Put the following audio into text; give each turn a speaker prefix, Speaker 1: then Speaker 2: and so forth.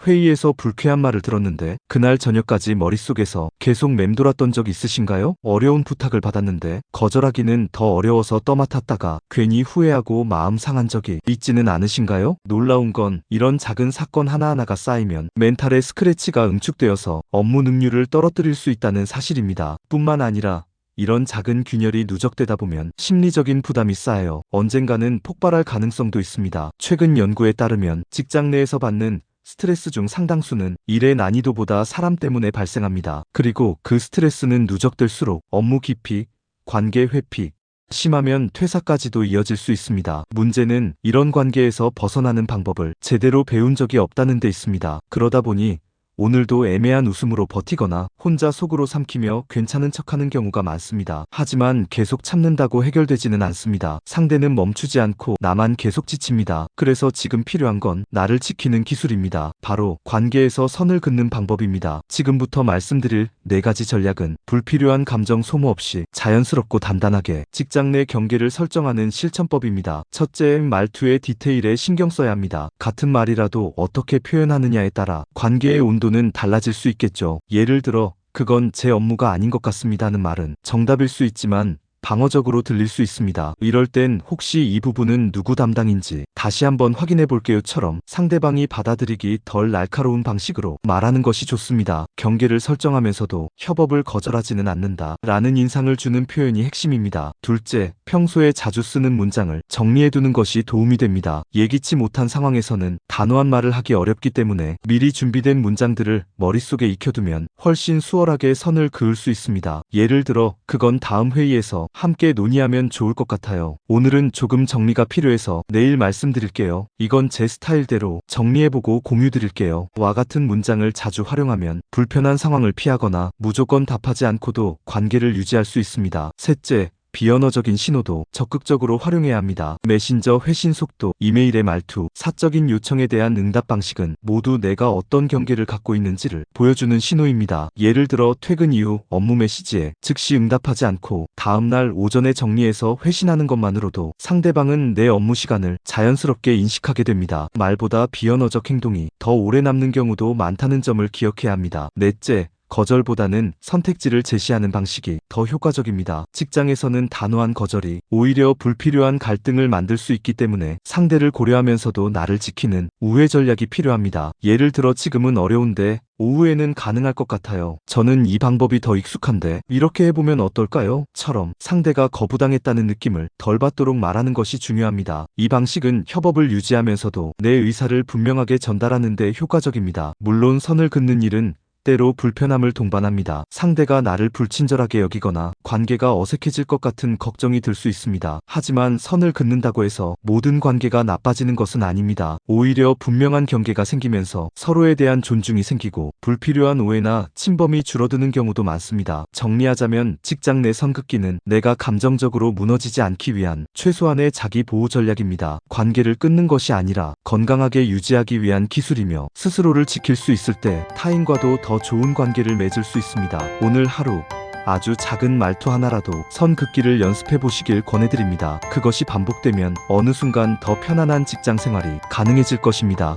Speaker 1: 회의에서 불쾌한 말을 들었는데 그날 저녁까지 머릿속에서 계속 맴돌았던 적 있으신가요? 어려운 부탁을 받았는데 거절하기는 더 어려워서 떠맡았다가 괜히 후회하고 마음 상한 적이 있지는 않으신가요? 놀라운 건 이런 작은 사건 하나하나가 쌓이면 멘탈에 스크래치가 응축되어서 업무 능률을 떨어뜨릴 수 있다는 사실입니다. 뿐만 아니라 이런 작은 균열이 누적되다 보면 심리적인 부담이 쌓여 언젠가는 폭발할 가능성도 있습니다. 최근 연구에 따르면 직장 내에서 받는 스트레스 중 상당수는 일의 난이도보다 사람 때문에 발생합니다. 그리고 그 스트레스는 누적될수록 업무 기피, 관계 회피, 심하면 퇴사까지도 이어질 수 있습니다. 문제는 이런 관계에서 벗어나는 방법을 제대로 배운 적이 없다는 데 있습니다. 그러다 보니 오늘도 애매한 웃음으로 버티거나 혼자 속으로 삼키며 괜찮은 척하는 경우가 많습니다. 하지만 계속 참는다고 해결되지는 않습니다. 상대는 멈추지 않고 나만 계속 지칩니다. 그래서 지금 필요한 건 나를 지키는 기술입니다. 바로 관계에서 선을 긋는 방법입니다. 지금부터 말씀드릴 4가지 전략은 불필요한 감정 소모 없이 자연스럽고 단단하게 직장 내 경계를 설정하는 실천법입니다. 첫째, 말투의 디테일에 신경 써야 합니다. 같은 말이라도 어떻게 표현하느냐에 따라 관계의 온도는 달라질 수 있겠죠. 예를 들어 그건 제 업무가 아닌 것 같습니다는 말은 정답일 수 있지만 방어적으로 들릴 수 있습니다. 이럴 땐 혹시 이 부분은 누구 담당인지 다시 한번 확인해 볼게요처럼 상대방이 받아들이기 덜 날카로운 방식으로 말하는 것이 좋습니다. 경계를 설정하면서도 협업을 거절하지는 않는다 라는 인상을 주는 표현이 핵심입니다. 둘째, 평소에 자주 쓰는 문장을 정리해 두는 것이 도움이 됩니다. 예기치 못한 상황에서는 단호한 말을 하기 어렵기 때문에 미리 준비된 문장들을 머릿속에 익혀두면 훨씬 수월하게 선을 그을 수 있습니다. 예를 들어 그건 다음 회의에서 함께 논의하면 좋을 것 같아요. 오늘은 조금 정리가 필요해서 내일 말씀드릴게요. 이건 제 스타일대로 정리해보고 공유드릴게요. 와 같은 문장을 자주 활용하면 불편한 상황을 피하거나 무조건 답하지 않고도 관계를 유지할 수 있습니다. 셋째, 비언어적인 신호도 적극적으로 활용해야 합니다. 메신저 회신 속도, 이메일의 말투, 사적인 요청에 대한 응답 방식은 모두 내가 어떤 경계를 갖고 있는지를 보여주는 신호입니다. 예를 들어 퇴근 이후 업무 메시지에 즉시 응답하지 않고 다음날 오전에 정리해서 회신하는 것만으로도 상대방은 내 업무 시간을 자연스럽게 인식하게 됩니다. 말보다 비언어적 행동이 더 오래 남는 경우도 많다는 점을 기억해야 합니다. 넷째, 거절보다는 선택지를 제시하는 방식이 더 효과적입니다. 직장에서는 단호한 거절이 오히려 불필요한 갈등을 만들 수 있기 때문에 상대를 고려하면서도 나를 지키는 우회 전략이 필요합니다. 예를 들어 지금은 어려운데 오후에는 가능할 것 같아요. 저는 이 방법이 더 익숙한데 이렇게 해보면 어떨까요? 처럼 상대가 거부당했다는 느낌을 덜 받도록 말하는 것이 중요합니다. 이 방식은 협업을 유지하면서도 내 의사를 분명하게 전달하는 데 효과적입니다. 물론 선을 긋는 일은 때로 불편함을 동반합니다. 상대가 나를 불친절하게 여기거나 관계가 어색해질 것 같은 걱정이 들 수 있습니다. 하지만 선을 긋는다고 해서 모든 관계가 나빠지는 것은 아닙니다. 오히려 분명한 경계가 생기면서 서로에 대한 존중이 생기고 불필요한 오해나 침범이 줄어드는 경우도 많습니다. 정리하자면 직장 내 선 긋기는 내가 감정적으로 무너지지 않기 위한 최소한의 자기 보호 전략입니다. 관계를 끊는 것이 아니라 건강하게 유지하기 위한 기술이며 스스로를 지킬 수 있을 때 타인과도 더 좋은 관계를 맺을 수 있습니다. 오늘 하루 아주 작은 말투 하나라도 선 긋기를 연습해 보시길 권해드립니다. 그것이 반복되면 어느 순간 더 편안한 직장 생활이 가능해질 것입니다.